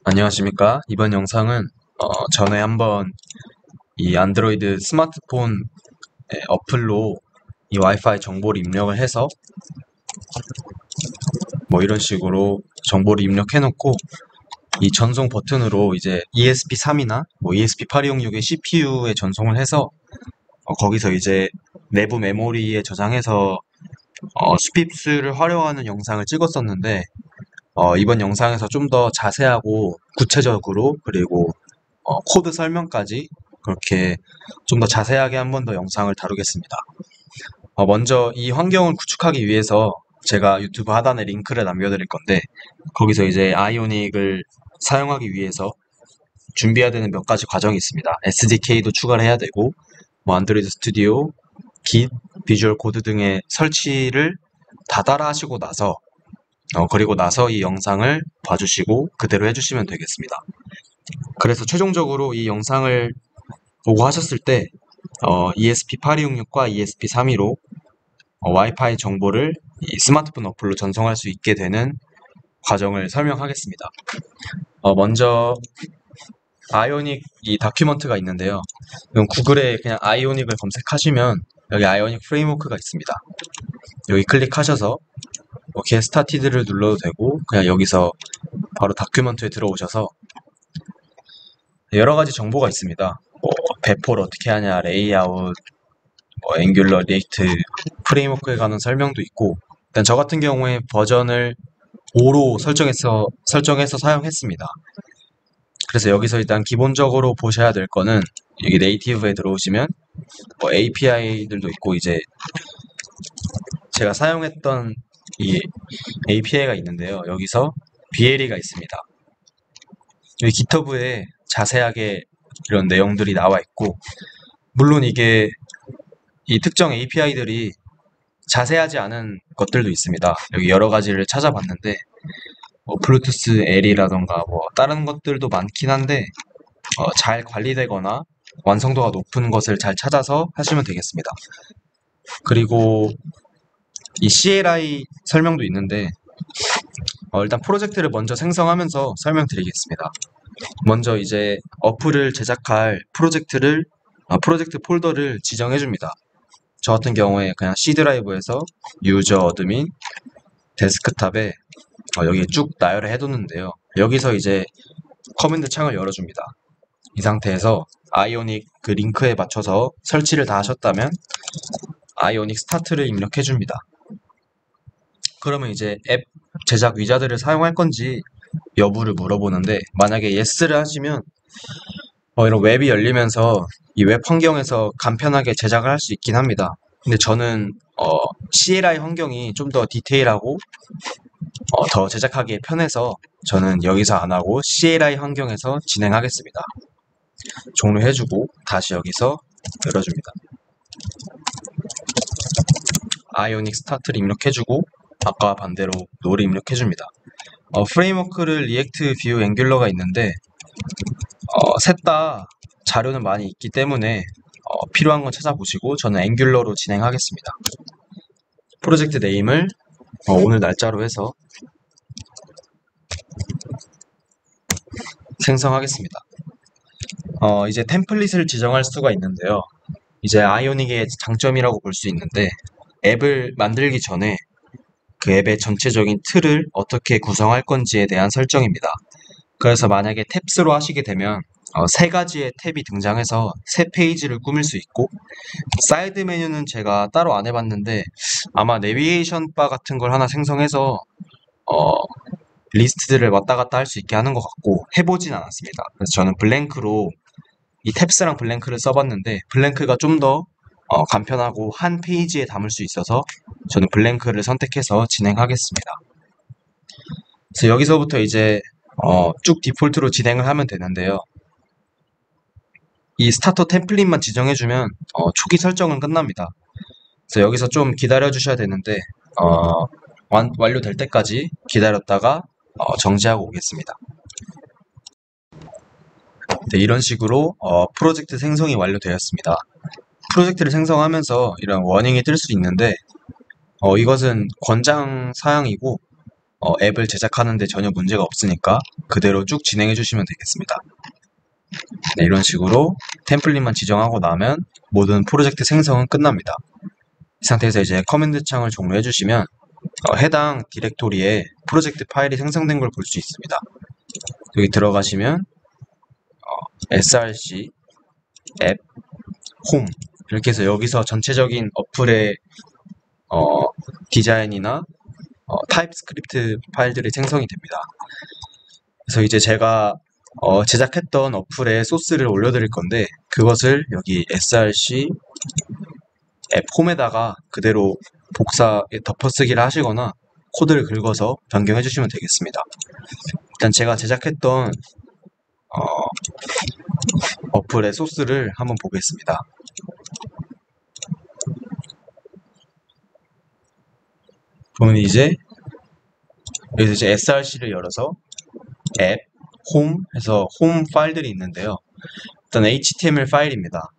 안녕하십니까. 이번 영상은 전에 한번 이 안드로이드 스마트폰 어플로 이 와이파이 정보를 입력을 해서 뭐 이런 식으로 정보를 입력해 놓고 이 전송 버튼으로 이제 ESP3이나 뭐 ESP8266의 CPU에 전송을 해서 거기서 이제 내부 메모리에 저장해서 스핍스를 활용하는 영상을 찍었었는데 이번 영상에서 좀 더 자세하고 구체적으로 그리고 코드 설명까지 그렇게 좀 더 자세하게 한 번 더 영상을 다루겠습니다. 먼저 이 환경을 구축하기 위해서 제가 유튜브 하단에 링크를 남겨드릴 건데 거기서 이제 아이오닉을 사용하기 위해서 준비해야 되는 몇 가지 과정이 있습니다. SDK도 추가를 해야 되고 뭐 안드로이드 스튜디오, Git, 비주얼 코드 등의 설치를 다 따라 하시고 나서 그리고 나서 이 영상을 봐주시고 그대로 해주시면 되겠습니다. 그래서 최종적으로 이 영상을 보고 하셨을 때 ESP8266과 ESP32로 와이파이 정보를 이 스마트폰 어플로 전송할 수 있게 되는 과정을 설명하겠습니다. 먼저 아이오닉 이 다큐먼트가 있는데요. 이건 구글에 그냥 아이오닉을 검색하시면 여기 아이오닉 프레임워크가 있습니다. 여기 클릭하셔서 get started를 눌러도 되고 그냥 여기서 바로 다큐먼트에 들어오셔서 여러 가지 정보가 있습니다. 뭐 배포를 어떻게 하냐, 레이아웃, 뭐 앵귤러, 리액트, 프레임워크에 관한 설명도 있고 일단 저 같은 경우에 버전을 5로 설정해서 사용했습니다. 그래서 여기서 일단 기본적으로 보셔야 될 거는 여기 네이티브에 들어오시면 뭐 API들도 있고 이제 제가 사용했던 이 API가 있는데요. 여기서 BLE가 있습니다. 여기 GitHub에 자세하게 이런 내용들이 나와 있고 물론 이게 이 특정 API들이 자세하지 않은 것들도 있습니다. 여기 여러 가지를 찾아봤는데 뭐 블루투스 L이라던가 뭐 다른 것들도 많긴 한데 잘 관리되거나 완성도가 높은 것을 잘 찾아서 하시면 되겠습니다. 그리고 이 CLI 설명도 있는데 일단 프로젝트를 먼저 생성하면서 설명드리겠습니다. 먼저 이제 어플을 제작할 프로젝트 폴더를 지정해 줍니다. 저 같은 경우에 그냥 C 드라이브에서 유저 어드민 데스크탑에 여기에 쭉 나열을 해뒀는데요. 여기서 이제 커맨드 창을 열어줍니다. 이 상태에서 아이오닉 그 링크에 맞춰서 설치를 다 하셨다면 아이오닉 스타트를 입력해줍니다. 그러면 이제 앱 제작 위자드를 사용할 건지 여부를 물어보는데 만약에 yes를 하시면 이런 웹이 열리면서 이 웹 환경에서 간편하게 제작을 할 수 있긴 합니다. 근데 저는 CLI 환경이 좀 더 디테일하고 더 제작하기에 편해서 저는 여기서 안 하고 CLI 환경에서 진행하겠습니다. 종료해주고 다시 여기서 열어줍니다. 아이오닉 스타트를 입력해주고 아까 반대로 노를 입력해줍니다. 프레임워크를 리액트, 뷰, 앵귤러가 있는데 셋 다 자료는 많이 있기 때문에 필요한 건 찾아보시고 저는 앵귤러로 진행하겠습니다. 프로젝트 네임을 오늘 날짜로 해서 생성하겠습니다. 이제 템플릿을 지정할 수가 있는데요. 이제 아이오닉의 장점이라고 볼 수 있는데 앱을 만들기 전에 그 앱의 전체적인 틀을 어떻게 구성할 건지에 대한 설정입니다. 그래서 만약에 탭스로 하시게 되면 세 가지의 탭이 등장해서 세 페이지를 꾸밀 수 있고 사이드 메뉴는 제가 따로 안 해봤는데 아마 내비게이션 바 같은 걸 하나 생성해서 리스트들을 왔다 갔다 할 수 있게 하는 것 같고 해보진 않았습니다. 그래서 저는 블랭크로 이 탭스랑 블랭크를 써봤는데 블랭크가 좀 더 간편하고 한 페이지에 담을 수 있어서 저는 블랭크를 선택해서 진행하겠습니다. 그래서 여기서부터 이제 쭉 디폴트로 진행을 하면 되는데요. 이 스타터 템플릿만 지정해주면 초기 설정은 끝납니다. 그래서 여기서 좀 기다려 주셔야 되는데 완료될 때까지 기다렸다가 정지하고 오겠습니다. 네, 이런 식으로 프로젝트 생성이 완료되었습니다. 프로젝트를 생성하면서 이런 워닝이 뜰 수 있는데 이것은 권장 사항이고 앱을 제작하는데 전혀 문제가 없으니까 그대로 쭉 진행해 주시면 되겠습니다. 네, 이런 식으로 템플릿만 지정하고 나면 모든 프로젝트 생성은 끝납니다. 이 상태에서 이제 커맨드 창을 종료해 주시면 해당 디렉토리에 프로젝트 파일이 생성된 걸 볼 수 있습니다. 여기 들어가시면 src 앱 홈 이렇게 해서 여기서 전체적인 어플의 디자인이나 타입스크립트 파일들이 생성이 됩니다. 그래서 이제 제가 제작했던 어플에 소스를 올려드릴 건데 그것을 여기 src 앱 홈에다가 그대로 덮어쓰기를 하시거나 코드를 긁어서 변경해 주시면 되겠습니다. 일단 제가 제작했던 어플의 소스를 한번 보겠습니다. 그러면 이제 여기서 이제 src를 열어서 앱, 홈 해서 홈 파일들이 있는데요. 일단 HTML 파일입니다.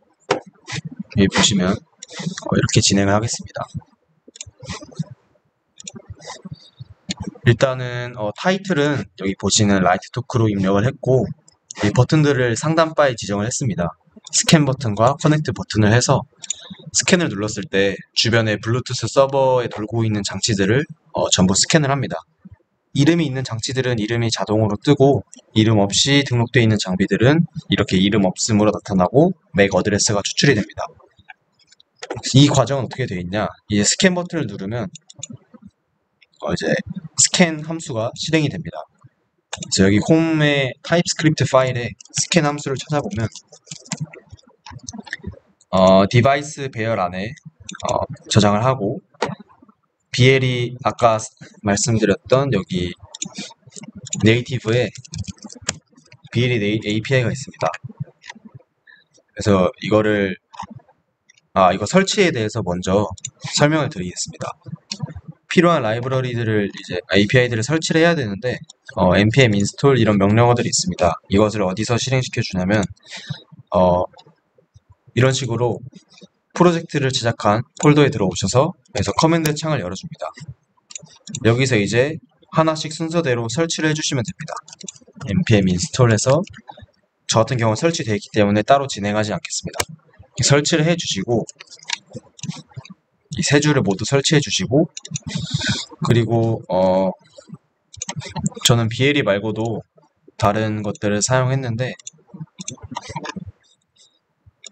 여기 보시면 이렇게 진행을 하겠습니다. 일단은 타이틀은 여기 보시는 라이트 토크로 입력을 했고 이 버튼들을 상단 바에 지정을 했습니다. 스캔 버튼과 커넥트 버튼을 해서 스캔을 눌렀을 때 주변에 블루투스 서버에 돌고 있는 장치들을 전부 스캔을 합니다. 이름이 있는 장치들은 이름이 자동으로 뜨고 이름 없이 등록되어 있는 장비들은 이렇게 이름 없음으로 나타나고 맥 어드레스가 추출이 됩니다. 이 과정은 어떻게 되어 있냐? 이제 스캔 버튼을 누르면 이제 스캔 함수가 실행이 됩니다. 그래서 여기 홈의 타입스크립트 파일에 스캔 함수를 찾아보면 디바이스 배열 안에 저장을 하고 BL이 아까 말씀드렸던 여기 네이티브에 BL이 API가 있습니다. 그래서 이거 설치에 대해서 먼저 설명을 드리겠습니다. 필요한 라이브러리들을 이제 API들을 설치를 해야 되는데 npm install 이런 명령어들이 있습니다. 이것을 어디서 실행시켜 주냐면 이런 식으로 프로젝트를 제작한 폴더에 들어오셔서 여기서 커맨드 창을 열어줍니다. 여기서 이제 하나씩 순서대로 설치를 해주시면 됩니다. npm install해서 저 같은 경우는 설치되어 있기 때문에 따로 진행하지 않겠습니다. 설치를 해주시고 이 세 줄을 모두 설치해 주시고 그리고 저는 BLE 말고도 다른 것들을 사용했는데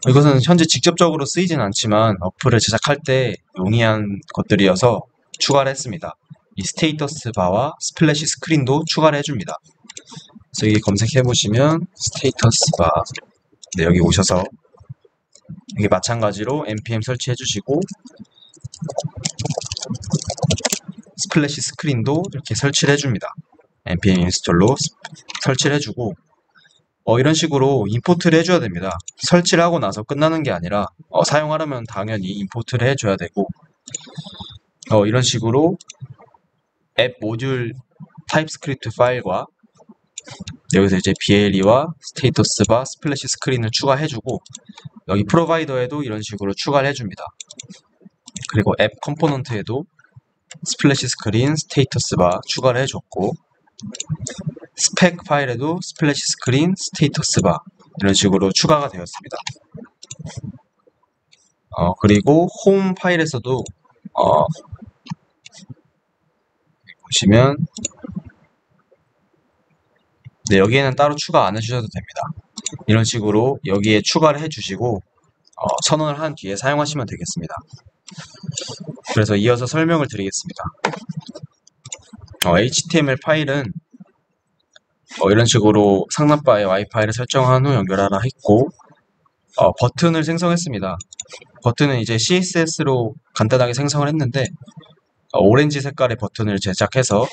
이것은 현재 직접적으로 쓰이진 않지만 어플을 제작할 때 용이한 것들이어서 추가를 했습니다. 이 스테이터스 바와 스플래시 스크린도 추가를 해줍니다. 그래서 여기 검색해 보시면 스테이터스 바 네, 여기 오셔서 여기 마찬가지로 npm 설치해 주시고 스플래시 스크린도 이렇게 설치를 해줍니다. npm 인스톨로 설치를 해주고 이런 식으로 임포트를 해줘야 됩니다. 설치를 하고 나서 끝나는 게 아니라 사용하려면 당연히 임포트를 해줘야 되고 이런 식으로 앱 모듈 타입스크립트 파일과 여기서 이제 BLE와 스테이터스 바 스플래시 스크린을 추가해주고 여기 프로바이더에도 이런 식으로 추가를 해줍니다. 그리고 앱 컴포넌트에도 스플래시 스크린, 스테이터스 바 추가를 해줬고 스펙 파일에도 스플래시 스크린, 스테이터스 바 이런 식으로 추가가 되었습니다. 그리고 홈 파일에서도 보시면 네, 여기에는 따로 추가 안 해주셔도 됩니다. 이런 식으로 여기에 추가를 해주시고 선언을 한 뒤에 사용하시면 되겠습니다. 그래서 이어서 설명을 드리겠습니다. HTML 파일은 이런 식으로 상단바에 와이파이를 설정한 후 연결하라 했고 버튼을 생성했습니다. 버튼은 이제 CSS로 간단하게 생성을 했는데 오렌지 색깔의 버튼을 제작해서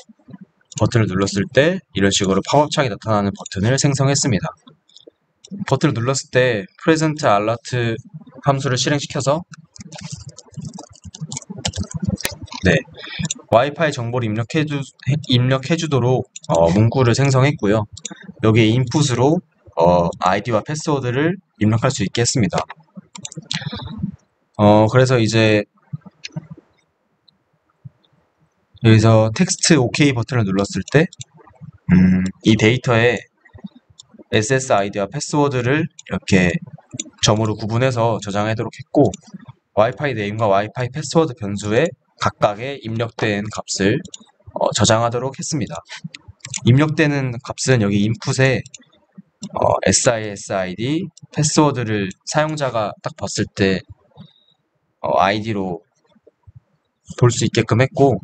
버튼을 눌렀을 때 이런 식으로 팝업 창이 나타나는 버튼을 생성했습니다. 버튼을 눌렀을 때 present alert 함수를 실행시켜서 네, 와이파이 정보를 입력해주도록 문구를 생성했고요. 여기에 인풋으로 아이디와 패스워드를 입력할 수 있게 했습니다. 그래서 이제 여기서 텍스트 OK 버튼을 눌렀을 때, 이 데이터에 SSID와 패스워드를 이렇게 점으로 구분해서 저장하도록 했고, 와이파이 네임과 와이파이 패스워드 변수에 각각의 입력된 값을 저장하도록 했습니다. 입력되는 값은 여기 인풋에 SISID 패스워드를 사용자가 딱 봤을 때 아이디로 볼 수 있게끔 했고,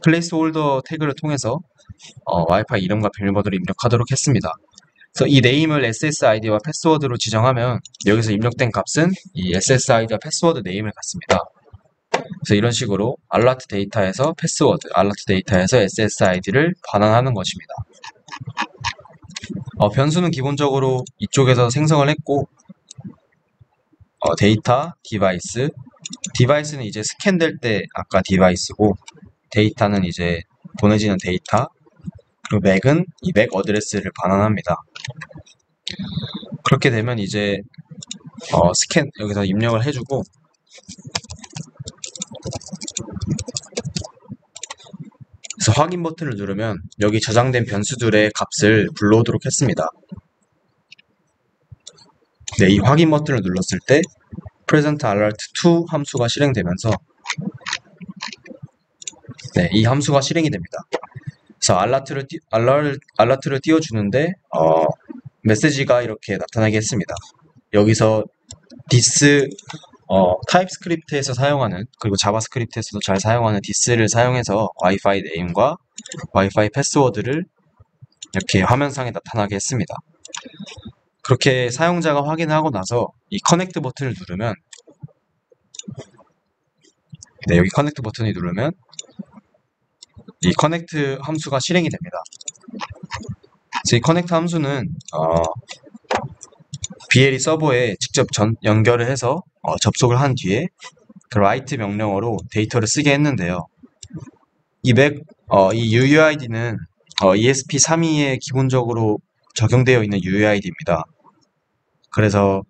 플레이스 홀더 태그를 통해서 와이파이 이름과 비밀번호를 입력하도록 했습니다. 그래서 이 네임을 SSID와 패스워드로 지정하면 여기서 입력된 값은 이 SSID와 패스워드 네임을 갖습니다. 그래서 이런 식으로 알라트 데이터에서 패스워드, 알라트 데이터에서 SSID를 반환하는 것입니다. 변수는 기본적으로 이쪽에서 생성을 했고, 데이터, 디바이스, 디바이스는 이제 스캔될 때 아까 디바이스고, 데이터는 이제 보내지는 데이터, 그리고 맥은 이 맥 어드레스를 반환합니다. 그렇게 되면 이제 스캔 여기서 입력을 해주고, 그래서 확인 버튼을 누르면 여기 저장된 변수들의 값을 불러오도록 했습니다. 네, 이 확인 버튼을 눌렀을 때 present alert 2 함수가 실행되면서 네, 이 함수가 실행이 됩니다. 그래서 알라트를 띄워주는데 메시지가 이렇게 나타나게 했습니다. 여기서 this 타입스크립트에서 사용하는, 그리고 자바스크립트에서도 잘 사용하는 this를 사용해서 와이파이 네임과 와이파이 패스워드를 이렇게 화면상에 나타나게 했습니다. 그렇게 사용자가 확인하고 나서 이 커넥트 버튼을 누르면, 네, 여기 커넥트 버튼을 누르면 이 커넥트 함수가 실행이 됩니다. 그래서 이 커넥트 함수는 BLE 서버에 직접 연결을 해서 접속을 한 뒤에 그 write 명령어로 데이터를 쓰게 했는데요. 이 UUID는 ESP32에 기본적으로 적용되어 있는 UUID입니다. 그래서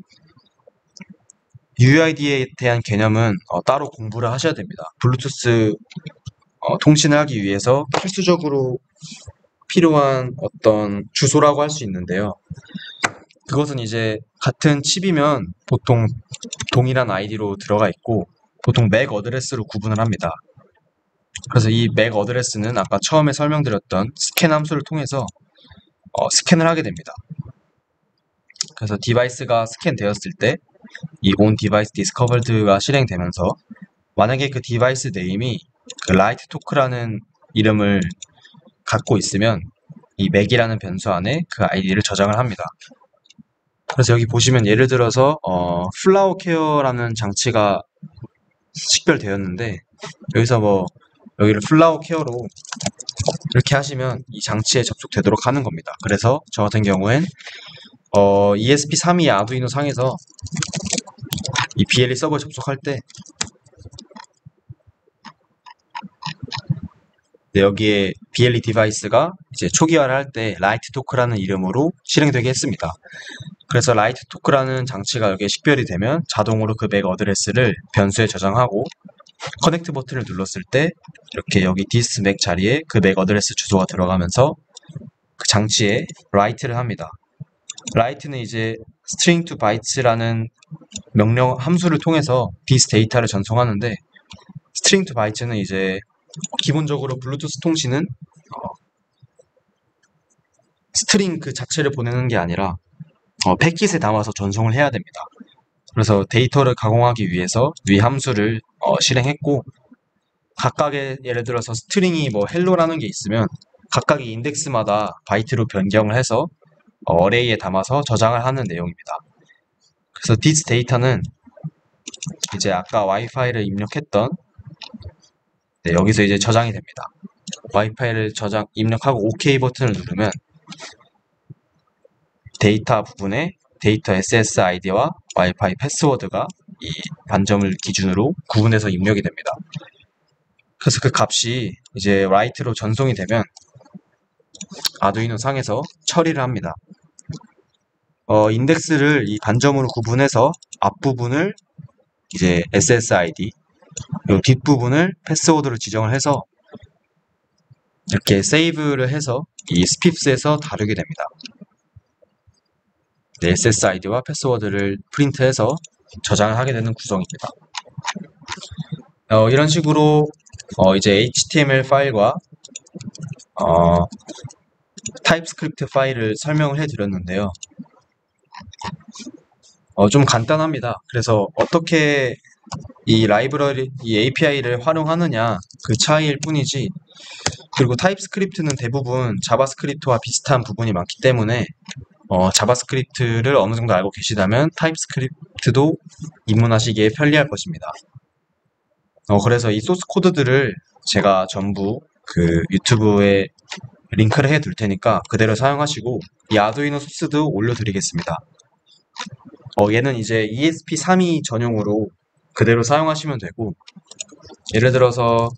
UUID에 대한 개념은 따로 공부를 하셔야 됩니다. 블루투스 통신을 하기 위해서 필수적으로 필요한 어떤 주소라고 할 수 있는데요. 그것은 이제 같은 칩이면 보통 동일한 아이디로 들어가 있고, 보통 맥 어드레스로 구분을 합니다. 그래서 이 맥 어드레스는 아까 처음에 설명드렸던 스캔 함수를 통해서 스캔을 하게 됩니다. 그래서 디바이스가 스캔되었을 때 이 on device discovered가 실행되면서, 만약에 그 디바이스 네임이 그 라이트 토크라는 이름을 갖고 있으면 이 맥이라는 변수 안에 그 아이디를 저장을 합니다. 그래서 여기 보시면 예를 들어서 플라워 케어라는 장치가 식별되었는데, 여기서 여기를 플라워 케어로 이렇게 하시면 이 장치에 접속되도록 하는 겁니다. 그래서 저 같은 경우엔 ESP32 아두이노 상에서 이 BLE 서버에 접속할 때 네, 여기에 BLE 디바이스가 이제 초기화를 할 때 라이트 토크라는 이름으로 실행되게 했습니다. 그래서 라이트 토크라는 장치가 여기에 식별이 되면 자동으로 그 맥 어드레스를 변수에 저장하고, 커넥트 버튼을 눌렀을 때 이렇게 여기 this 맥 자리에 그 맥 어드레스 주소가 들어가면서 그 장치에 write를 합니다. write는 이제 string to bytes라는 명령 함수를 통해서 this 데이터를 전송하는데, string to bytes는 이제 기본적으로 블루투스 통신은 스트링 그 자체를 보내는 게 아니라 패킷에 담아서 전송을 해야 됩니다. 그래서 데이터를 가공하기 위해서 위 함수를 실행했고, 각각의 예를 들어서 스트링이 헬로라는 게 있으면 각각의 인덱스마다 바이트로 변경을 해서 어레이에 담아서 저장을 하는 내용입니다. 그래서 this 데이터는 이제 아까 와이파이를 입력했던 여기서 이제 저장이 됩니다. 와이파이를 입력하고 OK 버튼을 누르면 데이터 부분에 데이터 SSID와 와이파이 패스워드가 이 반점을 기준으로 구분해서 입력이 됩니다. 그래서 그 값이 이제 write로 전송이 되면 아두이노 상에서 처리를 합니다. 인덱스를 이 반점으로 구분해서 앞부분을 이제 SSID, 그리고 뒷부분을 패스워드로 지정을 해서 이렇게 세이브를 해서 이 스핍스에서 다루게 됩니다. 네, SSID와 패스워드를 프린트해서 저장을 하게 되는 구성입니다. 이런 식으로 이제 HTML 파일과 타입스크립트 파일을 설명을 해드렸는데요. 좀 간단합니다. 그래서 어떻게 이 라이브러리, 이 API를 활용하느냐 그 차이일 뿐이지, 그리고 타입스크립트는 대부분 자바스크립트와 비슷한 부분이 많기 때문에 자바스크립트를 어느 정도 알고 계시다면 타입스크립트도 입문하시기에 편리할 것입니다. 그래서 이 소스 코드들을 제가 전부 그 유튜브에 링크를 해 둘 테니까 그대로 사용하시고, 이 아두이노 소스도 올려드리겠습니다. 얘는 이제 ESP32 전용으로 그대로 사용하시면 되고, 예를 들어서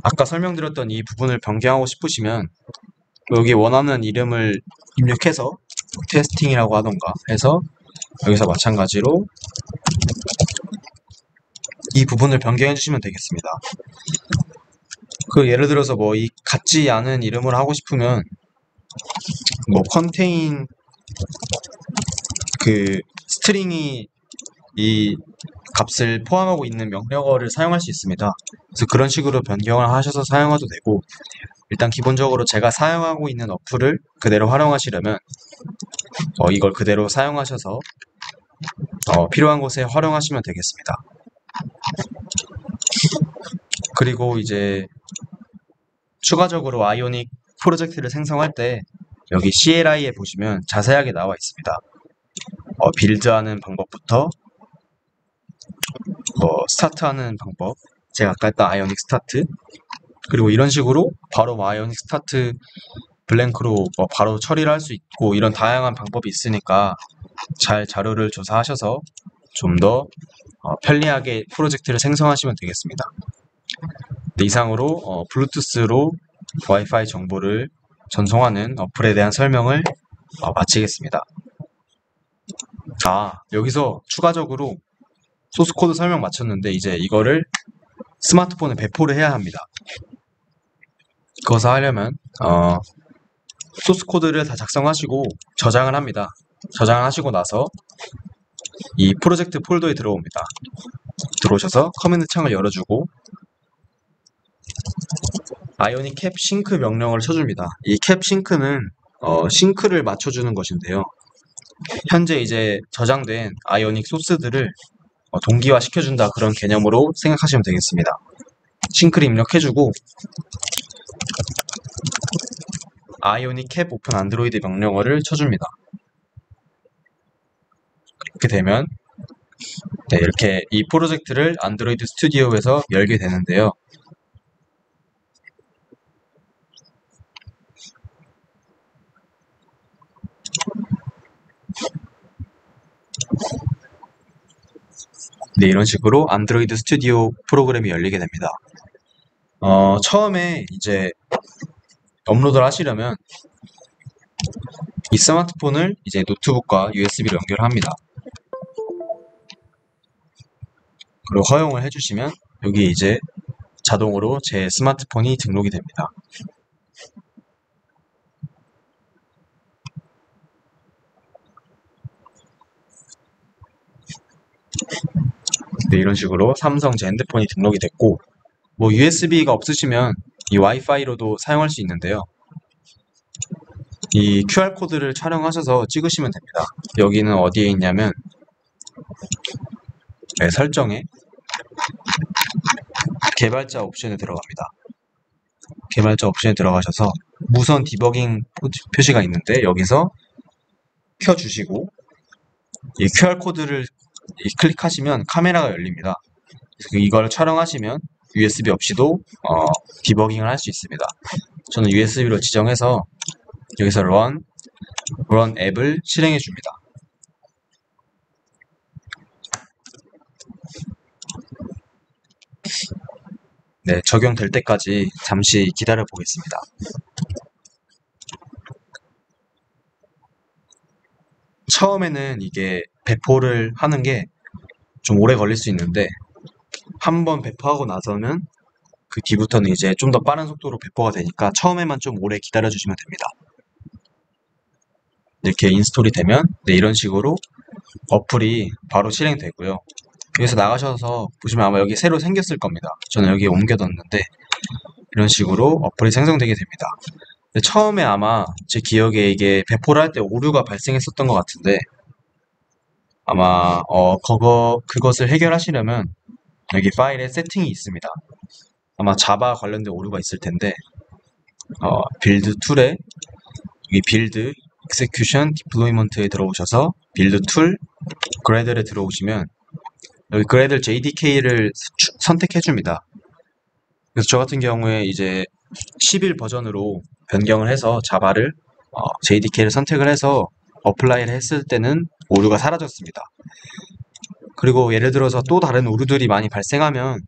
아까 설명드렸던 이 부분을 변경하고 싶으시면 여기 원하는 이름을 입력해서 테스팅이라고 하던가 해서 여기서 마찬가지로 이 부분을 변경해 주시면 되겠습니다. 예를 들어서 뭐 이 같지 않은 이름을 하고 싶으면 뭐 컨테인 그 스트링이 이 값을 포함하고 있는 명령어를 사용할 수 있습니다. 그래서 그런 식으로 변경을 하셔서 사용해도 되고, 일단 기본적으로 제가 사용하고 있는 어플을 그대로 활용하시려면 이걸 그대로 사용하셔서 필요한 곳에 활용하시면 되겠습니다. 그리고 이제 추가적으로 아이오닉 프로젝트를 생성할 때 여기 CLI에 보시면 자세하게 나와 있습니다. 빌드하는 방법부터 스타트하는 방법, 제가 아까 했던 아이오닉 스타트, 그리고 이런 식으로 바로 아이오닉 스타트 블랭크로 바로 처리를 할 수 있고, 이런 다양한 방법이 있으니까 잘 자료를 조사하셔서 좀 더 편리하게 프로젝트를 생성하시면 되겠습니다. 네, 이상으로 블루투스로 와이파이 정보를 전송하는 어플에 대한 설명을 마치겠습니다. 여기서 추가적으로 소스코드 설명 마쳤는데 이제 이거를 스마트폰에 배포를 해야 합니다. 그것을 하려면 소스코드를 다 작성하시고 저장을 합니다. 저장을 하시고 나서 이 프로젝트 폴더에 들어옵니다. 들어오셔서 커맨드 창을 열어주고 아이오닉 캡 싱크 명령어를 쳐줍니다. 이 캡 싱크는 싱크를 맞춰주는 것인데요. 현재 이제 저장된 아이오닉 소스들을 동기화 시켜준다, 그런 개념으로 생각하시면 되겠습니다. 싱크를 입력해주고 아이오닉 캡 오픈 안드로이드 명령어를 쳐줍니다. 그렇게 되면 네, 이렇게 이 프로젝트를 안드로이드 스튜디오에서 열게 되는데요. 네, 이런 식으로 안드로이드 스튜디오 프로그램이 열리게 됩니다. 처음에 이제 업로드를 하시려면 이 스마트폰을 이제 노트북과 USB로 연결합니다. 그리고 허용을 해주시면 여기 이제 자동으로 제 스마트폰이 등록이 됩니다. 네, 이런 식으로 삼성 제 핸드폰이 등록이 됐고, 뭐 USB가 없으시면 이 와이파이로도 사용할 수 있는데요. 이 QR코드를 촬영하셔서 찍으시면 됩니다. 여기는 어디에 있냐면 네, 설정에 개발자 옵션에 들어갑니다. 개발자 옵션에 들어가셔서 무선 디버깅 표시가 있는데 여기서 켜주시고 이 QR코드를 클릭하시면 카메라가 열립니다. 이걸 촬영하시면 USB 없이도 디버깅을 할 수 있습니다. 저는 USB로 지정해서 여기서 run 앱을 실행해 줍니다. 네, 적용될 때까지 잠시 기다려 보겠습니다. 처음에는 이게 배포를 하는 게 좀 오래 걸릴 수 있는데 한번 배포하고 나서는 그 뒤부터는 이제 좀 더 빠른 속도로 배포가 되니까 처음에만 좀 오래 기다려주시면 됩니다. 이렇게 인스톨이 되면 네, 이런 식으로 어플이 바로 실행되고요. 여기서 나가셔서 보시면 아마 여기 새로 생겼을 겁니다. 저는 여기에 옮겨뒀는데 이런 식으로 어플이 생성되게 됩니다. 근데 처음에 아마 제 기억에 이게 배포를 할 때 오류가 발생했었던 것 같은데 아마 그것을 해결하시려면 여기 파일에 세팅이 있습니다. 아마 자바 관련된 오류가 있을 텐데 빌드 툴에 여기 빌드 execution deployment에 들어오셔서 빌드 툴 그래들에 들어오시면 여기 그래들 JDK를 선택해 줍니다. 그래서 저 같은 경우에 이제 11 버전으로 변경을 해서 자바를 JDK를 선택을 해서 어플라이를 했을 때는 오류가 사라졌습니다. 그리고 예를 들어서 또 다른 오류들이 많이 발생하면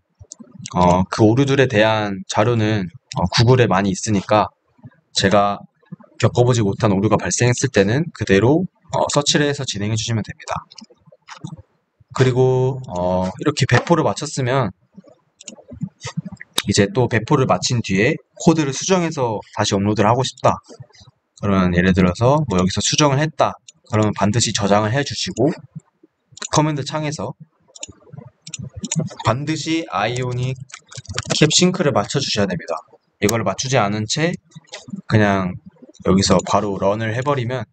그 오류들에 대한 자료는 구글에 많이 있으니까 제가 겪어보지 못한 오류가 발생했을 때는 그대로 서치를 해서 진행해 주시면 됩니다. 그리고 이렇게 배포를 마쳤으면 이제 또 배포를 마친 뒤에 코드를 수정해서 다시 업로드를 하고 싶다. 그러면 예를 들어서 뭐 여기서 수정을 했다. 그러면 반드시 저장을 해주시고 커맨드 창에서 반드시 아이오닉 캡 싱크를 맞춰주셔야 됩니다. 이걸 맞추지 않은 채 그냥 여기서 바로 런을 해버리면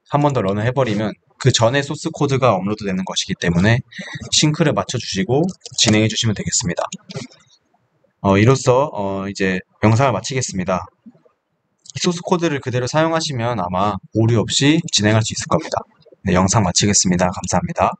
한 번 더 런을 해버리면 그 전에 소스 코드가 업로드 되는 것이기 때문에 싱크를 맞춰주시고 진행해 주시면 되겠습니다. 이로써 이제 영상을 마치겠습니다. 소스 코드를 그대로 사용하시면 아마 오류 없이 진행할 수 있을 겁니다. 네, 영상 마치겠습니다. 감사합니다.